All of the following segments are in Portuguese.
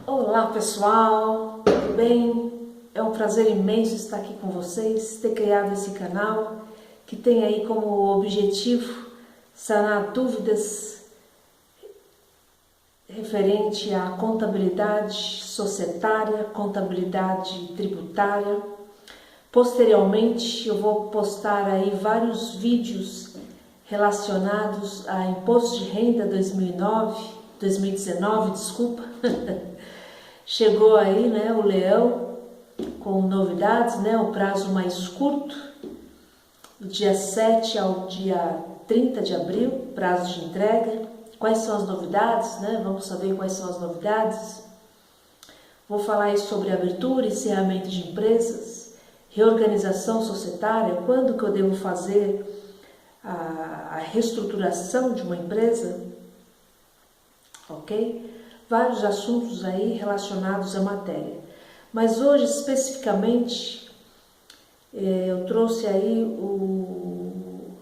Olá pessoal, tudo bem? É um prazer imenso estar aqui com vocês, ter criado esse canal que tem aí como objetivo sanar dúvidas referente à contabilidade societária, contabilidade tributária. Posteriormente eu vou postar aí vários vídeos relacionados a imposto de renda 2019, desculpa. Chegou aí, né, o leão com novidades, né, o prazo mais curto, do dia 7 ao dia 30 de abril, prazo de entrega. Quais são as novidades, né? Vamos saber quais são as novidades. Vou falar aí sobre abertura e encerramento de empresas, reorganização societária, quando que eu devo fazer a reestruturação de uma empresa, ok? Vários assuntos aí relacionados à matéria. Mas hoje, especificamente, eu trouxe aí o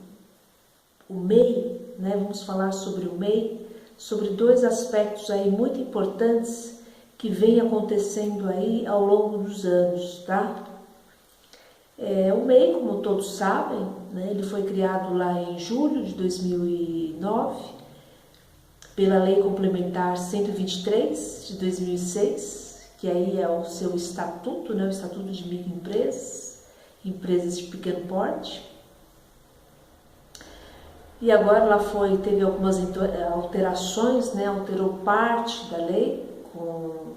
MEI, né? Vamos falar sobre o MEI, sobre dois aspectos aí muito importantes que vem acontecendo aí ao longo dos anos, tá? O MEI, como todos sabem, né, ele foi criado lá em julho de 2009, pela Lei Complementar 123 de 2006, que aí é o seu estatuto, né, o Estatuto de Microempresas, empresas de pequeno porte. E agora lá teve algumas alterações, né, alterou parte da lei, com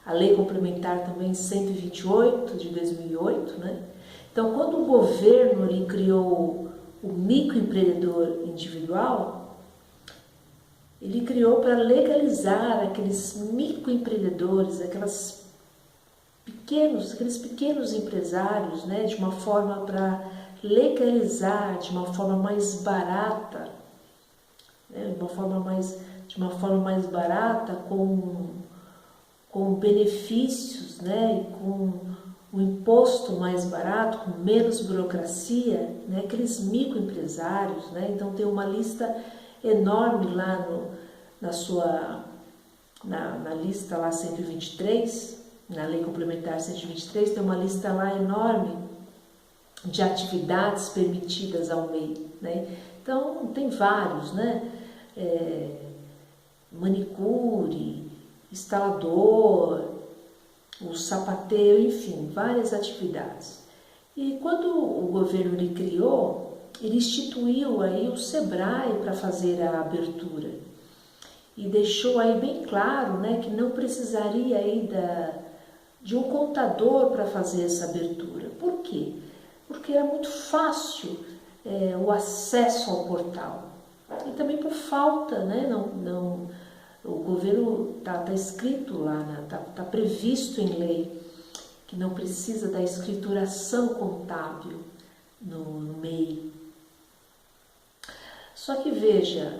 a Lei Complementar também 128 de 2008, né? Então, quando o governo ele criou o microempreendedor individual, ele criou para legalizar aqueles microempreendedores, aqueles pequenos empresários, né, de uma forma para legalizar de uma forma mais barata, né, de uma forma mais barata, com benefícios, né, e com um imposto mais barato, com menos burocracia, né, aqueles microempresários, né, então tem uma lista enorme lá na lista lá 123, na Lei Complementar 123, tem uma lista lá enorme de atividades permitidas ao MEI, né? Então tem vários, né? Manicure, instalador, o sapateiro, enfim, várias atividades. E quando o governo ele criou, ele instituiu aí o Sebrae para fazer a abertura e deixou aí bem claro, né, que não precisaria aí de um contador para fazer essa abertura. Por quê? Porque era muito fácil o acesso ao portal e também por falta, né, o governo tá escrito lá, né, tá previsto em lei que não precisa da escrituração contábil no MEI. Só que veja,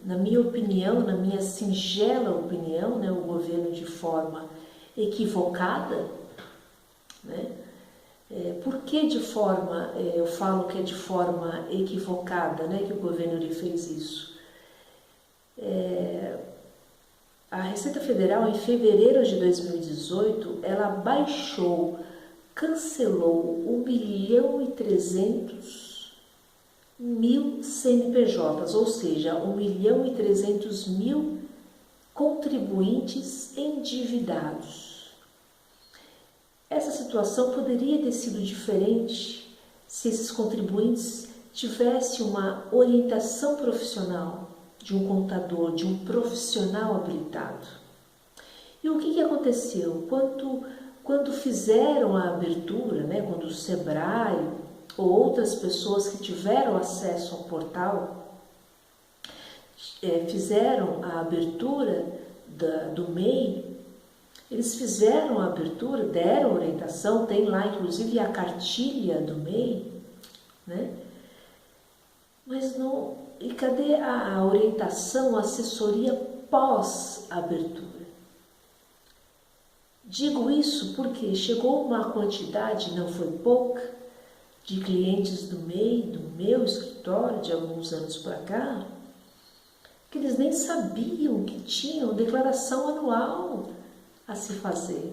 na minha opinião, na minha singela opinião, né, o governo de forma equivocada, né? Por que de forma, eu falo que é de forma equivocada, né, que o governo ele fez isso? A Receita Federal, em fevereiro de 2018, ela cancelou 1.300.000 CNPJs, ou seja, 1.300.000 contribuintes endividados. Essa situação poderia ter sido diferente se esses contribuintes tivessem uma orientação profissional de um contador, de um profissional habilitado. E o que aconteceu? Quando fizeram a abertura, né, quando o Sebrae ou outras pessoas que tiveram acesso ao portal fizeram a abertura do MEI, eles fizeram a abertura, deram orientação, tem lá inclusive a cartilha do MEI, né? Mas não... E cadê a orientação, a assessoria pós-abertura? Digo isso porque chegou uma quantidade, não foi pouca, de clientes do MEI, do meu escritório, de alguns anos para cá, que eles nem sabiam que tinham declaração anual a se fazer,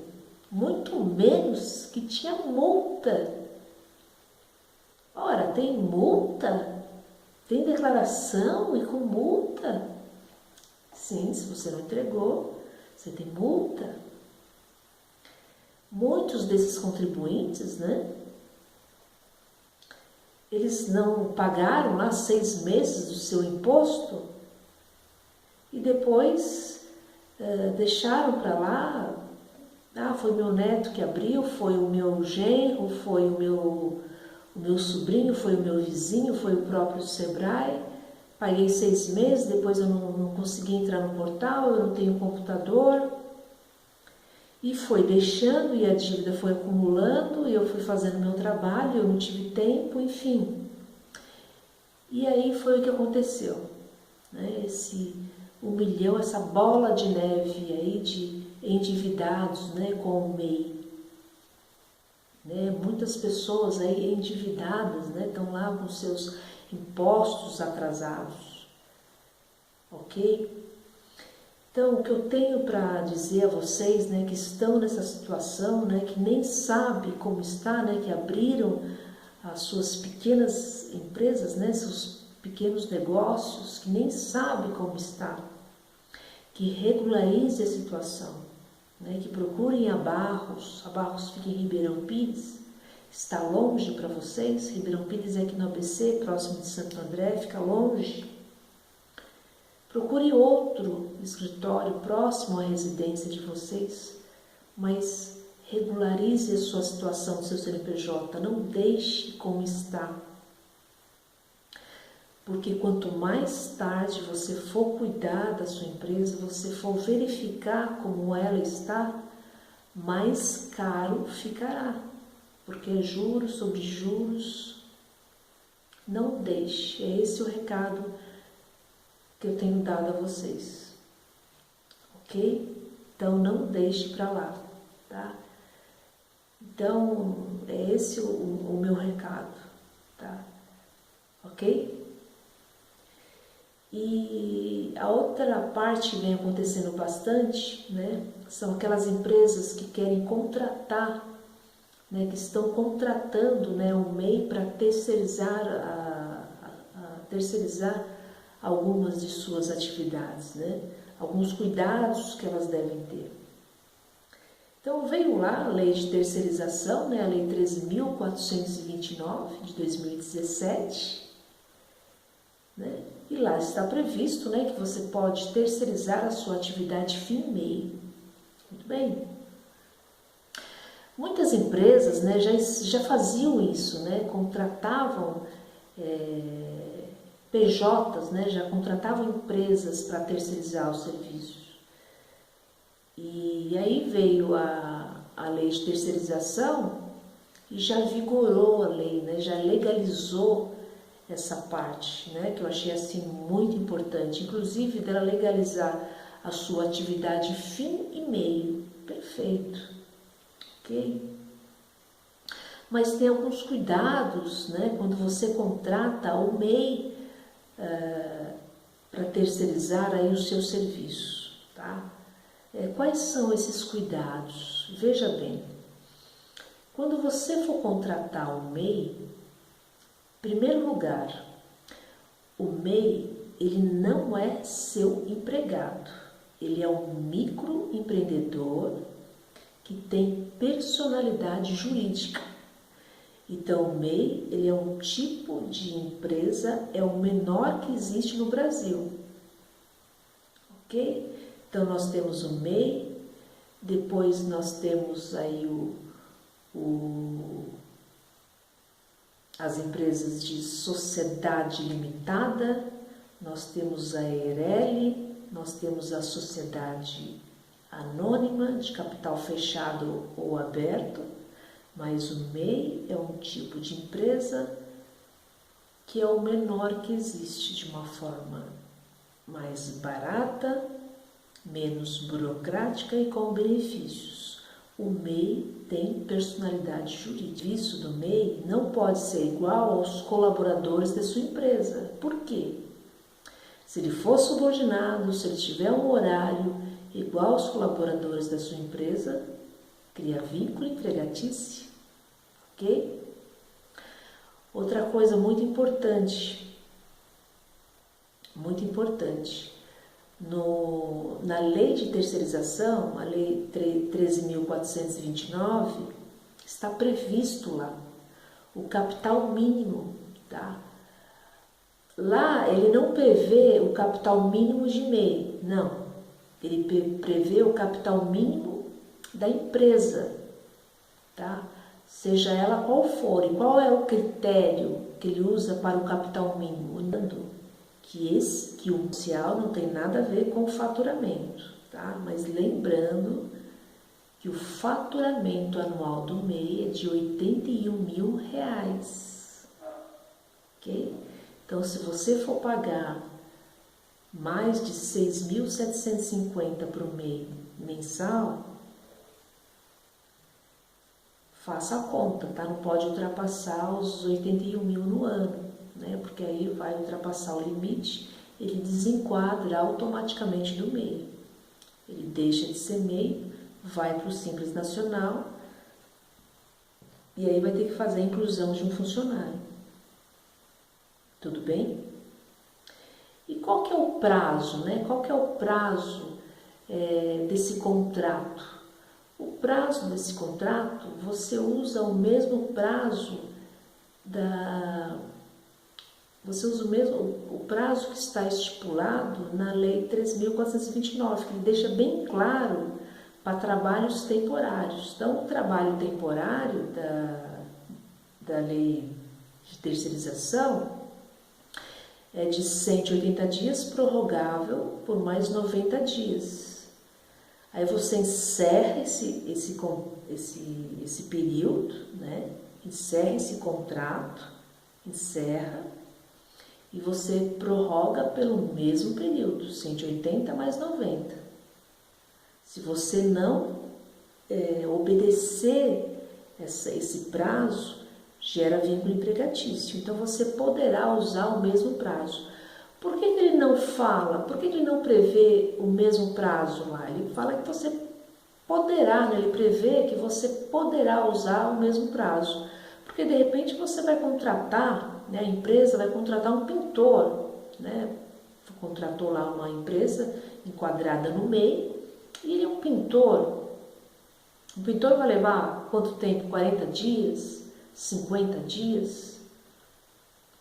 muito menos que tinha multa. Ora, tem multa? Tem declaração e com multa? Sim, se você não entregou, você tem multa. Muitos desses contribuintes, né? Eles não pagaram lá 6 meses do seu imposto e depois deixaram para lá. Ah, foi meu neto que abriu, foi o meu genro, foi o meu sobrinho, foi o meu vizinho, foi o próprio Sebrae. Paguei 6 meses, depois eu não consegui entrar no portal, eu não tenho computador. E foi deixando e a dívida foi acumulando e eu fui fazendo meu trabalho, eu não tive tempo, enfim. E aí foi o que aconteceu, né? Esse 1 milhão, essa bola de neve aí de endividados, né, com o MEI. Né? Muitas pessoas aí endividadas, né, estão lá com seus impostos atrasados, ok? Então, o que eu tenho para dizer a vocês, né, que estão nessa situação, né, que nem sabem como está, né, que abriram as suas pequenas empresas, né, seus pequenos negócios, que nem sabem como está, que regularize a situação, né, que procurem a Barros fica em Ribeirão Pires, está longe para vocês, Ribeirão Pires é aqui no ABC, próximo de Santo André, fica longe. Procure outro escritório próximo à residência de vocês, mas regularize a sua situação, seu CNPJ, não deixe como está. Porque quanto mais tarde você for cuidar da sua empresa, você for verificar como ela está, mais caro ficará. Porque é juros sobre juros. Não deixe, é esse o recado que eu tenho dado a vocês, ok? Então não deixe para lá, tá? Então é esse o meu recado, tá? Ok? E a outra parte que vem acontecendo bastante, né? São aquelas empresas que querem contratar, né? Que estão contratando, né, o MEI para terceirizar terceirizar algumas de suas atividades, né? Alguns cuidados que elas devem ter. Então veio lá a lei de terceirização, né? A lei 13.429 de 2017, né? E lá está previsto, né, que você pode terceirizar a sua atividade fim MEI. Muito bem. Muitas empresas, né, já faziam isso, né? Contratavam PJs, né, já contratavam empresas para terceirizar os serviços. E aí veio a lei de terceirização e já vigorou a lei, né, já legalizou essa parte, né, que eu achei assim muito importante, inclusive dela legalizar a sua atividade fim e meio. Perfeito, ok? Mas tem alguns cuidados, né, quando você contrata o MEI para terceirizar aí o seu serviço, tá? Quais são esses cuidados? Veja bem, quando você for contratar o MEI, em primeiro lugar, o MEI, ele não é seu empregado, ele é um microempreendedor que tem personalidade jurídica. Então, o MEI, ele é um tipo de empresa, é o menor que existe no Brasil, ok? Então, nós temos o MEI, depois nós temos aí as empresas de sociedade limitada, nós temos a EIRELI, nós temos a sociedade anônima, de capital fechado ou aberto, mas o MEI é um tipo de empresa que é o menor que existe, de uma forma mais barata, menos burocrática e com benefícios. O MEI tem personalidade jurídica. Isso do MEI não pode ser igual aos colaboradores da sua empresa. Por quê? Se ele for subordinado, se ele tiver um horário igual aos colaboradores da sua empresa, cria vínculo empregatício, ok? Outra coisa muito importante, na lei de terceirização, a lei 13.429, está previsto lá o capital mínimo, tá? Lá ele não prevê o capital mínimo de MEI, não. Ele prevê o capital mínimo da empresa, tá? Seja ela qual for. E qual é o critério que ele usa para o capital mínimo? Que o social não tem nada a ver com o faturamento, tá? Mas lembrando que o faturamento anual do MEI é de R$81.000, ok? Então, se você for pagar mais de 6.750 para o MEI mensal, faça a conta, tá? Não pode ultrapassar os 81.000 no ano, né? Porque aí vai ultrapassar o limite, ele desenquadra automaticamente do MEI. Ele deixa de ser MEI, vai para o Simples Nacional e aí vai ter que fazer a inclusão de um funcionário. Tudo bem? E qual que é o prazo, né? Qual que é o prazo desse contrato? O prazo desse contrato, você usa o mesmo prazo o prazo que está estipulado na Lei 3.429, que deixa bem claro para trabalhos temporários. Então, o trabalho temporário da Lei de Terceirização é de 180 dias, prorrogável por mais 90 dias. Aí você encerra esse período, né? Encerra esse contrato, e você prorroga pelo mesmo período, 180 mais 90. Se você não obedecer esse prazo, gera vínculo empregatício. Então, você poderá usar o mesmo prazo. Por que ele não fala? Por que ele não prevê o mesmo prazo lá? Ele fala que você poderá, né? Ele prevê que você poderá usar o mesmo prazo. Porque, de repente, você vai contratar, né? A empresa vai contratar um pintor, né? Contratou lá uma empresa enquadrada no MEI, e ele é um pintor. O pintor vai levar quanto tempo? 40 dias? 50 dias,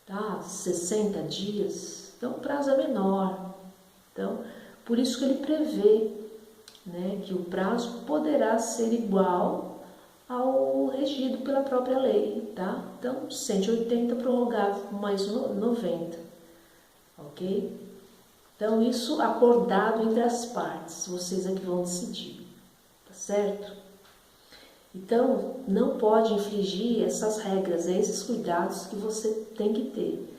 tá? 60 dias, então o prazo é menor. Então, por isso que ele prevê, né, que o prazo poderá ser igual ao regido pela própria lei, tá? Então, 180 prorrogável mais 90, ok? Então, isso acordado entre as partes, vocês é que vão decidir, tá certo? Então, não pode infringir essas regras, esses cuidados que você tem que ter.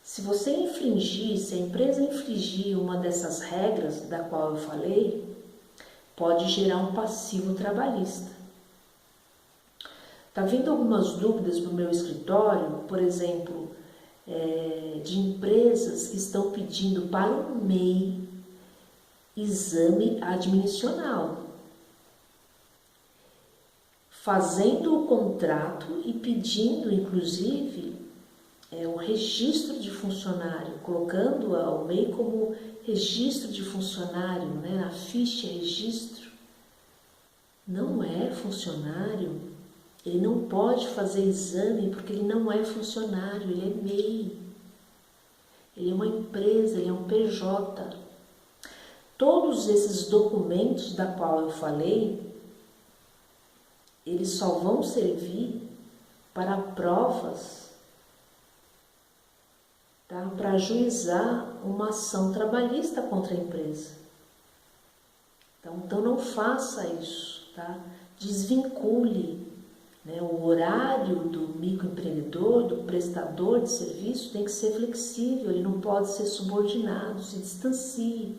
Se você infringir, se a empresa infringir uma dessas regras da qual eu falei, pode gerar um passivo trabalhista. Tá vindo algumas dúvidas para o meu escritório, por exemplo, de empresas que estão pedindo para o MEI exame admissional, fazendo o contrato e pedindo, inclusive, o registro de funcionário, colocando o MEI como registro de funcionário, né, na ficha registro. Não é funcionário, ele não pode fazer exame porque ele não é funcionário, ele é MEI. Ele é uma empresa, ele é um PJ. Todos esses documentos da qual eu falei, eles só vão servir para provas, tá? Para ajuizar uma ação trabalhista contra a empresa. Então não faça isso, tá? Desvincule, né? O horário do microempreendedor, do prestador de serviço tem que ser flexível, ele não pode ser subordinado, se distancie,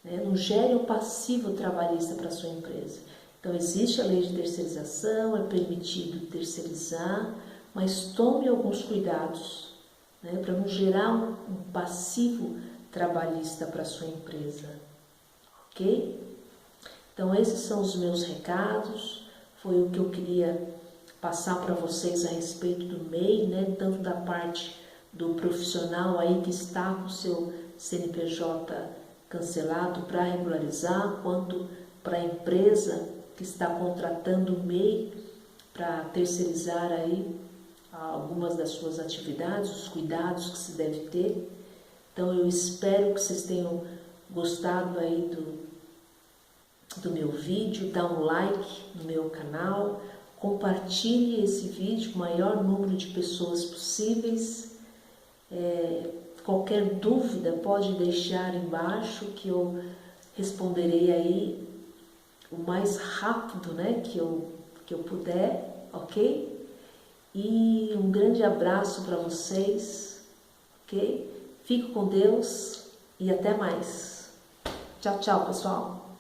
né? Não gere um passivo trabalhista para a sua empresa. Então, existe a lei de terceirização, é permitido terceirizar, mas tome alguns cuidados, né, para não gerar um passivo trabalhista para a sua empresa, ok? Então esses são os meus recados, foi o que eu queria passar para vocês a respeito do MEI, né? Tanto da parte do profissional aí que está com o seu CNPJ cancelado para regularizar, quanto para a empresa que está contratando o MEI para terceirizar aí algumas das suas atividades, os cuidados que se deve ter. Então eu espero que vocês tenham gostado aí do meu vídeo, dá um like no meu canal, compartilhe esse vídeo com o maior número de pessoas possíveis. Qualquer dúvida pode deixar embaixo que eu responderei aí o mais rápido, né, que eu puder, ok? E um grande abraço para vocês, ok? Fico com Deus e até mais. Tchau, tchau, pessoal!